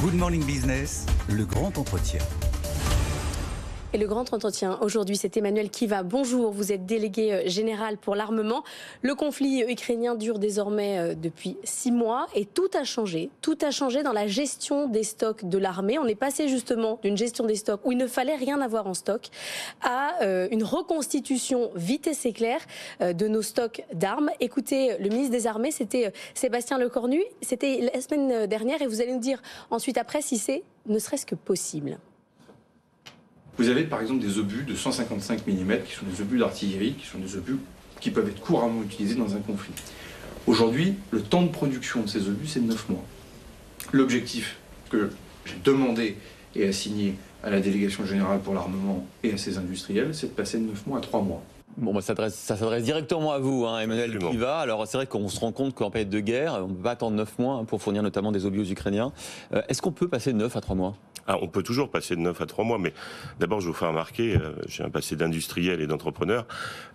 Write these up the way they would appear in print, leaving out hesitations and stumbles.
Good Morning Business, le grand entretien. Et le grand entretien aujourd'hui, c'est Emmanuel Kiva. Bonjour, vous êtes délégué général pour l'armement. Le conflit ukrainien dure désormais depuis 6 mois et tout a changé. Tout a changé dans la gestion des stocks de l'armée. On est passé justement d'une gestion des stocks où il ne fallait rien avoir en stock à une reconstitution vitesse éclair de nos stocks d'armes. Écoutez, le ministre des Armées, c'était Sébastien Lecornu. C'était la semaine dernière et vous allez nous dire ensuite après si c'est ne serait-ce que possible. Vous avez par exemple des obus de 155 mm qui sont des obus d'artillerie, qui sont des obus qui peuvent être couramment utilisés dans un conflit. Aujourd'hui, le temps de production de ces obus, c'est 9 mois. L'objectif que j'ai demandé et assigné à la délégation générale pour l'armement et à ses industriels, c'est de passer de 9 mois à 3 mois. Bon, ça s'adresse directement à vous, Emmanuel Kiva. Alors c'est vrai qu'on se rend compte qu'en période de guerre, on ne peut pas attendre 9 mois pour fournir notamment des obus aux Ukrainiens. Est-ce qu'on peut passer de 9 à 3 mois ? On peut toujours passer de 9 à 3 mois, mais d'abord je vous fais remarquer, j'ai un passé d'industriel et d'entrepreneur.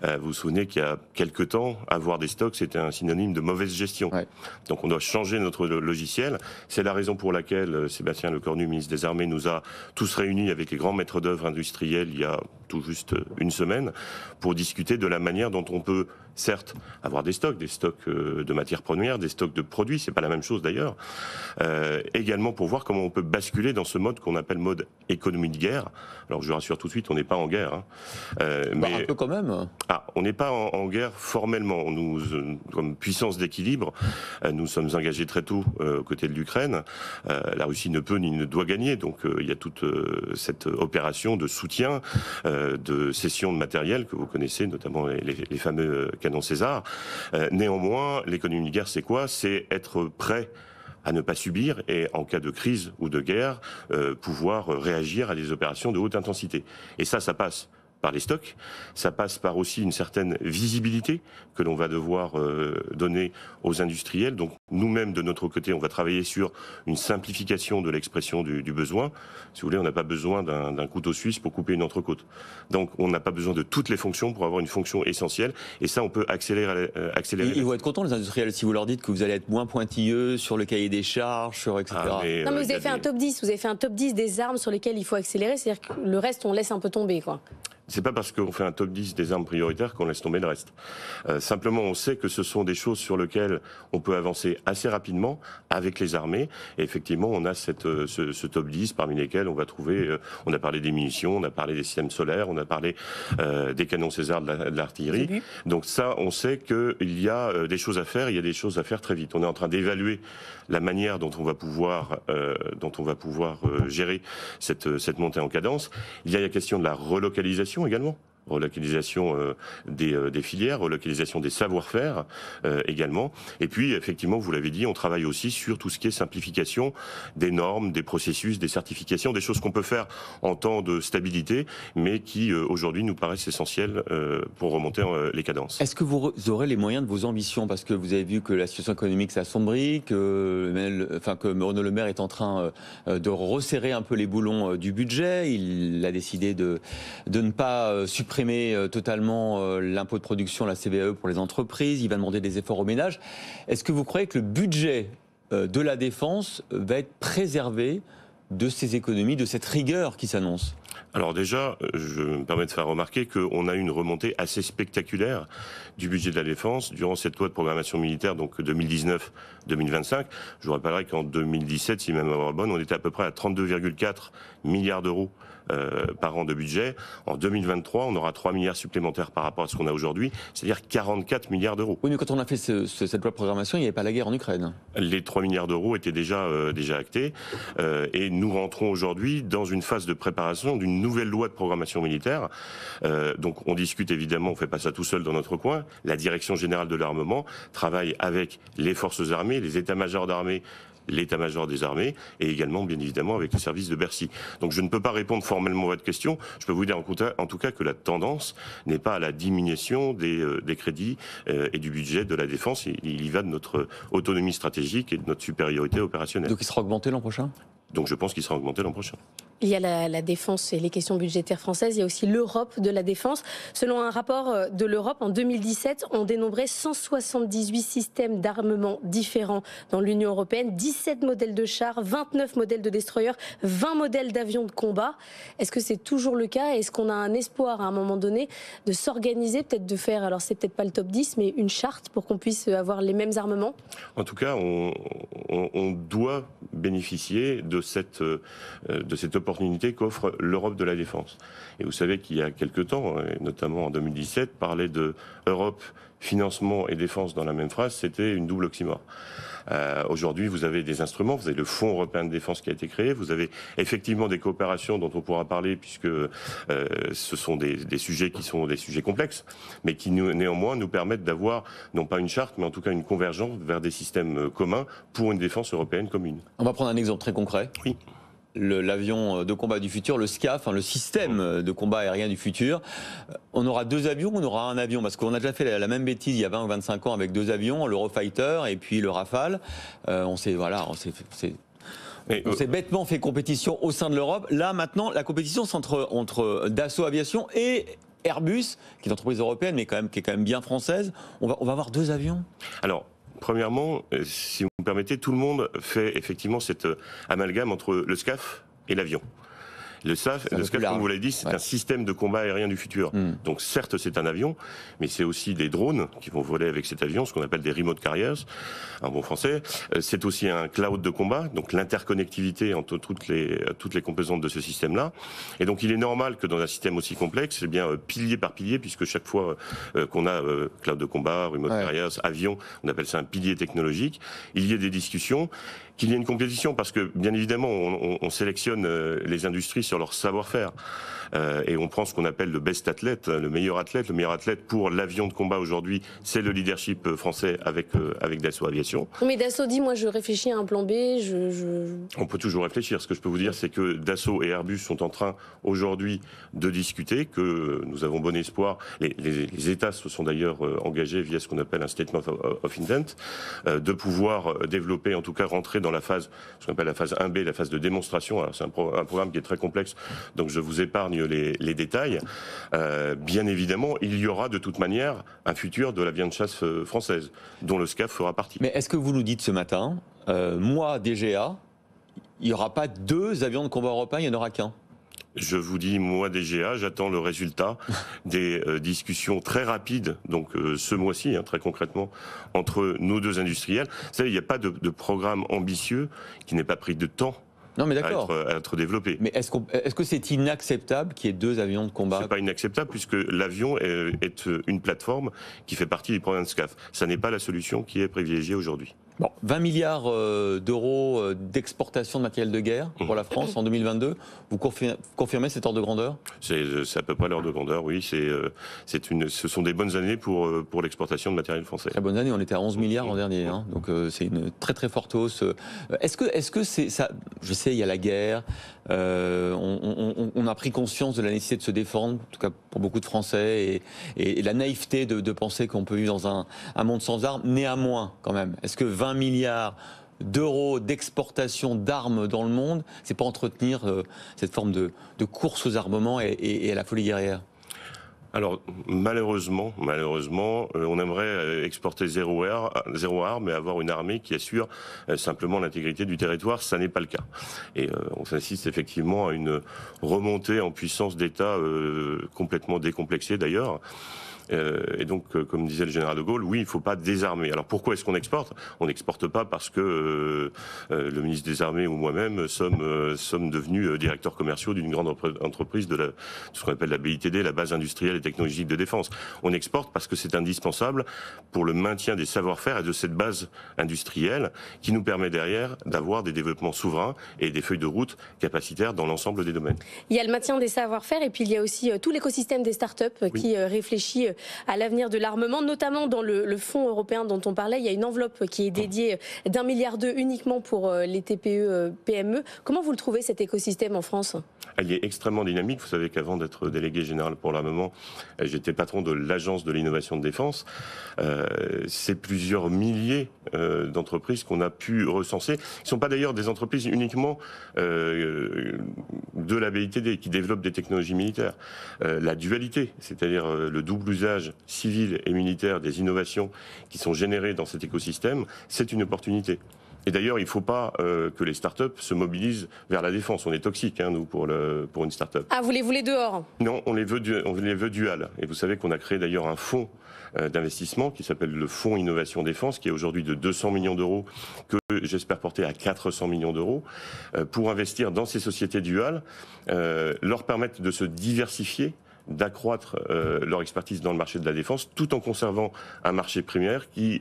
Vous vous souvenez qu'il y a quelque temps, avoir des stocks, c'était un synonyme de mauvaise gestion. Ouais. Donc on doit changer notre logiciel. C'est la raison pour laquelle Sébastien Lecornu, ministre des Armées, nous a tous réunis avec les grands maîtres d'œuvre industriels il y a tout juste une semaine pour discuter de la manière dont on peut, certes, avoir des stocks de matières premières, des stocks de produits, c'est pas la même chose d'ailleurs, également pour voir comment on peut basculer dans ce mode qu'on appelle mode économie de guerre. Alors je vous rassure tout de suite, on n'est pas en guerre. Mais un peu quand même. On n'est pas en guerre formellement. Nous, comme puissance d'équilibre, nous sommes engagés très tôt aux côtés de l'Ukraine. La Russie ne peut ni ne doit gagner, donc il y a toute cette opération de soutien, de cession de matériel que vous connaissez, notamment les fameux canons César. Néanmoins, l'économie de guerre, c'est quoi ? C'est être prêt à ne pas subir et, en cas de crise ou de guerre, pouvoir réagir à des opérations de haute intensité. Et ça passe par les stocks, ça passe par aussi une certaine visibilité que l'on va devoir donner aux industriels. Donc nous-mêmes, de notre côté, on va travailler sur une simplification de l'expression du besoin. Si vous voulez, on n'a pas besoin d'un couteau suisse pour couper une entrecôte. Donc on n'a pas besoin de toutes les fonctions pour avoir une fonction essentielle. Et ça, on peut accélérer. Ils vont être contents, les industriels, si vous leur dites que vous allez être moins pointilleux sur le cahier des charges, sur etc. Non, mais vous avez fait un top 10. Vous avez fait un top 10 des armes sur lesquelles il faut accélérer. C'est-à-dire que le reste, on laisse un peu tomber, quoi. C'est pas parce qu'on fait un top 10 des armes prioritaires qu'on laisse tomber le reste. Simplement, on sait que ce sont des choses sur lesquelles on peut avancer assez rapidement avec les armées. Et effectivement, on a ce top 10 parmi lesquels on va trouver, on a parlé des munitions, on a parlé des systèmes solaires, on a parlé des canons César de l'artillerie. Donc ça, on sait qu'il y a des choses à faire, il y a des choses à faire très vite. On est en train d'évaluer la manière dont on va pouvoir gérer cette montée en cadence. Il y a la question de la relocalisation également. Relocalisation des filières, relocalisation des savoir-faire également. Et puis, effectivement, vous l'avez dit, on travaille aussi sur tout ce qui est simplification des normes, des processus, des certifications, des choses qu'on peut faire en temps de stabilité, mais qui, aujourd'hui, nous paraissent essentielles pour remonter les cadences. Est-ce que vous aurez les moyens de vos ambitions ? Parce que vous avez vu que la situation économique s'assombrit, que Bruno Le Maire est en train de resserrer un peu les boulons du budget. Il a décidé de ne pas supprimer totalement l'impôt de production, la CVAE pour les entreprises. Il va demander des efforts aux ménages. Est-ce que vous croyez que le budget de la défense va être préservé de ces économies, de cette rigueur qui s'annonce ? Alors déjà, je me permets de faire remarquer qu'on a eu une remontée assez spectaculaire du budget de la défense durant cette loi de programmation militaire, donc 2019-2025. Je vous rappellerai qu'en 2017, si ma mémoire est bonne, on était à peu près à 32,4 milliards d'euros par an de budget. En 2023, on aura 3 milliards supplémentaires par rapport à ce qu'on a aujourd'hui, c'est-à-dire 44 milliards d'euros. Oui, mais quand on a fait cette loi de programmation, il n'y avait pas la guerre en Ukraine. Les 3 milliards d'euros étaient déjà actés et nous rentrons aujourd'hui dans une phase de préparation d'une nouvelle loi de programmation militaire. Donc on discute évidemment, on ne fait pas ça tout seul dans notre coin. La Direction générale de l'armement travaille avec les forces armées, les états-majors d'armée, l'état-major des armées et également, bien évidemment, avec le service de Bercy. Donc je ne peux pas répondre formellement à votre question. Je peux vous dire en tout cas que la tendance n'est pas à la diminution des crédits et du budget de la défense. Il y va de notre autonomie stratégique et de notre supériorité opérationnelle. Donc il sera augmenté l'an prochain ? Donc je pense qu'il sera augmenté l'an prochain. Il y a la défense et les questions budgétaires françaises, il y a aussi l'Europe de la défense. Selon un rapport de l'Europe, en 2017, on dénombrait 178 systèmes d'armement différents dans l'Union européenne, 17 modèles de chars, 29 modèles de destroyers, 20 modèles d'avions de combat. Est-ce que c'est toujours le cas? Est-ce qu'on a un espoir à un moment donné de s'organiser, peut-être de faire, alors c'est peut-être pas le top 10, mais une charte pour qu'on puisse avoir les mêmes armements? En tout cas, on doit bénéficier de cette opportunité qu'offre l'Europe de la défense. Et vous savez qu'il y a quelque temps, et notamment en 2017, parler de Europe, financement et défense dans la même phrase, c'était une double oxymore. Aujourd'hui, vous avez des instruments, vous avez le Fonds européen de défense qui a été créé, vous avez effectivement des coopérations dont on pourra parler puisque ce sont des sujets qui sont des sujets complexes, mais qui néanmoins nous permettent d'avoir non pas une charte, mais en tout cas une convergence vers des systèmes communs pour une défense européenne commune. On va prendre un exemple très concret. Oui. L'avion de combat du futur, le SCAF, le système de combat aérien du futur. On aura 2 avions, on aura un avion, parce qu'on a déjà fait la même bêtise il y a 20 ou 25 ans avec 2 avions, l'Eurofighter et puis le Rafale. On s'est bêtement fait compétition au sein de l'Europe. Là, maintenant, la compétition c'est entre Dassault Aviation et Airbus, qui est une entreprise européenne, mais qui est quand même bien française. On va avoir 2 avions. Alors, premièrement, si vous me permettez, tout le monde fait effectivement cet amalgame entre le SCAF et l'avion. Le SCAF, comme vous l'avez dit, c'est un système de combat aérien du futur. Donc certes, c'est un avion, mais c'est aussi des drones qui vont voler avec cet avion, ce qu'on appelle des remote carriers, en bon français. C'est aussi un cloud de combat, donc l'interconnectivité entre toutes les composantes de ce système-là. Et donc il est normal que dans un système aussi complexe, eh bien pilier par pilier, puisque chaque fois qu'on a cloud de combat, remote carriers, avion, on appelle ça un pilier technologique, il y ait des discussions, qu'il y ait une compétition, parce que bien évidemment on sélectionne les industries sur leur savoir-faire. Et on prend ce qu'on appelle le best athlète, le meilleur athlète. Le meilleur athlète pour l'avion de combat aujourd'hui, c'est le leadership français avec Dassault Aviation. Mais Dassault dit, moi je réfléchis à un plan B, On peut toujours réfléchir. Ce que je peux vous dire, c'est que Dassault et Airbus sont en train aujourd'hui de discuter, que nous avons bon espoir. Les États se sont d'ailleurs engagés via ce qu'on appelle un statement of intent, de pouvoir développer, en tout cas rentrer dans la phase, ce qu'on appelle la phase 1B, la phase de démonstration. Alors c'est un programme qui est très complexe, donc je vous épargne les détails. Bien évidemment, il y aura de toute manière un futur de l'avion de chasse française, dont le SCAF fera partie. Mais est-ce que vous nous dites ce matin, moi, DGA, il n'y aura pas 2 avions de combat européens, il n'y en aura qu'un? Je vous dis, moi, DGA, j'attends le résultat des discussions très rapides, donc ce mois-ci, très concrètement, entre nos 2 industriels. Vous savez, il n'y a pas de programme ambitieux qui n'ait pas pris de temps. Non, mais d'accord. À être développé. Mais est-ce que c'est inacceptable qu'il y ait 2 avions de combat? C'est pas inacceptable puisque l'avion est une plateforme qui fait partie du programme SCAF. Ça n'est pas la solution qui est privilégiée aujourd'hui. Bon, 20 milliards d'euros d'exportation de matériel de guerre pour la France en 2022. Vous confirmez cet ordre de grandeur? C'est à peu près l'ordre de grandeur, oui. Ce sont des bonnes années pour l'exportation de matériel français. Très bonne année, on était à 11 milliards l'an dernier. Donc c'est une très très forte hausse. Est-ce que c'est ça? Je sais, il y a la guerre. On a pris conscience de la nécessité de se défendre, en tout cas pour beaucoup de Français, et la naïveté de penser qu'on peut vivre dans un monde sans armes. Néanmoins, quand même, est-ce que 20 milliards d'euros d'exportation d'armes dans le monde, c'est pas entretenir cette forme de course aux armements et à la folie guerrière? Alors malheureusement, on aimerait exporter zéro arme et avoir une armée qui assure simplement l'intégrité du territoire. Ça n'est pas le cas. Et on assiste effectivement à une remontée en puissance d'État complètement décomplexée d'ailleurs. Et donc, comme disait le général de Gaulle, oui, il ne faut pas désarmer. Alors pourquoi est-ce qu'on exporte? On n'exporte pas parce que le ministre des Armées ou moi-même sommes devenus directeurs commerciaux d'une grande entreprise de ce qu'on appelle la BITD, la base industrielle et technologique de défense. On exporte parce que c'est indispensable pour le maintien des savoir-faire et de cette base industrielle qui nous permet derrière d'avoir des développements souverains et des feuilles de route capacitaires dans l'ensemble des domaines. Il y a le maintien des savoir-faire et puis il y a aussi tout l'écosystème des startups qui réfléchit à l'avenir de l'armement, notamment dans le fonds européen dont on parlait. Il y a une enveloppe qui est dédiée d'1,2 milliard uniquement pour les TPE, PME. Comment vous le trouvez, cet écosystème en France ? Elle est extrêmement dynamique. Vous savez qu'avant d'être délégué général pour l'armement, j'étais patron de l'Agence de l'innovation de défense. C'est plusieurs milliers d'entreprises qu'on a pu recenser. Ce ne sont pas d'ailleurs des entreprises uniquement de la BITD qui développent des technologies militaires. La dualité, c'est-à-dire le double usage civil et militaire des innovations qui sont générées dans cet écosystème, c'est une opportunité. Et d'ailleurs, il ne faut pas que les startups se mobilisent vers la défense. On est toxique, nous, pour une startup. Ah, vous les voulez dehors ? Non, on les veut dual. Et vous savez qu'on a créé d'ailleurs un fonds d'investissement qui s'appelle le Fonds Innovation Défense, qui est aujourd'hui de 200 millions d'euros, que j'espère porter à 400 millions d'euros, pour investir dans ces sociétés duales, leur permettre de se diversifier, d'accroître leur expertise dans le marché de la défense, tout en conservant un marché primaire qui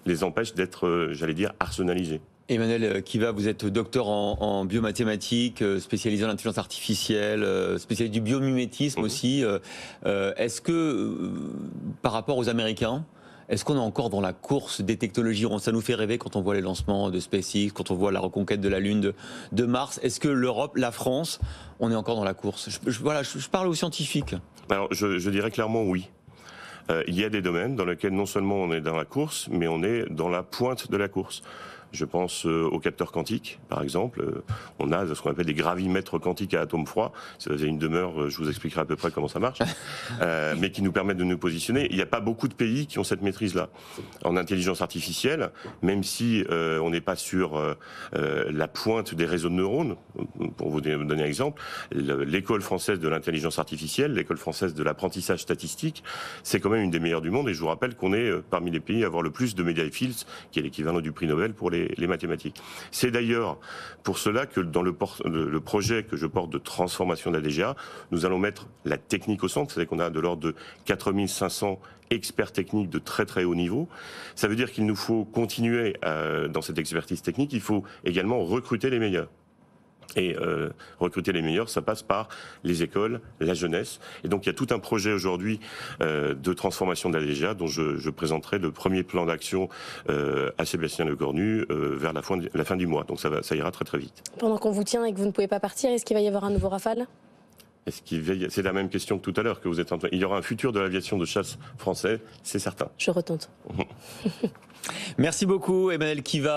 les empêche d'être, j'allais dire, arsenalisés. Emmanuel Kiva, vous êtes docteur en biomathématiques, spécialisé en intelligence artificielle, spécialiste du biomimétisme aussi. Est-ce que, par rapport aux Américains, est-ce qu'on est encore dans la course des technologies ? Ça nous fait rêver quand on voit les lancements de SpaceX, quand on voit la reconquête de la Lune de Mars. Est-ce que l'Europe, la France, on est encore dans la course ? Je parle aux scientifiques. Alors, je dirais clairement oui. Il y a des domaines dans lesquels non seulement on est dans la course, mais on est dans la pointe de la course. Je pense aux capteurs quantiques, par exemple. On a ce qu'on appelle des gravimètres quantiques à atomes froids. Si vous avez une demeure, je vous expliquerai à peu près comment ça marche. Mais qui nous permettent de nous positionner. Il n'y a pas beaucoup de pays qui ont cette maîtrise-là. En intelligence artificielle, même si on n'est pas sur la pointe des réseaux de neurones, pour vous donner un exemple, l'école française de l'intelligence artificielle, l'école française de l'apprentissage statistique, c'est quand même une des meilleures du monde. Et je vous rappelle qu'on est parmi les pays à avoir le plus de Media Fields, qui est l'équivalent du prix Nobel pour les mathématiques. C'est d'ailleurs pour cela que dans le projet que je porte de transformation de la DGA, nous allons mettre la technique au centre, c'est-à-dire qu'on a de l'ordre de 4500 experts techniques de très très haut niveau. Ça veut dire qu'il nous faut continuer dans cette expertise technique, il faut également recruter les meilleurs. Et recruter les meilleurs, ça passe par les écoles, la jeunesse. Et donc il y a tout un projet aujourd'hui de transformation de la DGA dont je présenterai le premier plan d'action à Sébastien Lecornu vers la fin du mois. Donc ça ira très très vite. Pendant qu'on vous tient et que vous ne pouvez pas partir, est-ce qu'il va y avoir un nouveau Rafale ? C'est la même question que tout à l'heure que vous êtes en train. Il y aura un futur de l'aviation de chasse française, c'est certain. Je retente. Merci beaucoup, Emmanuel Kiva.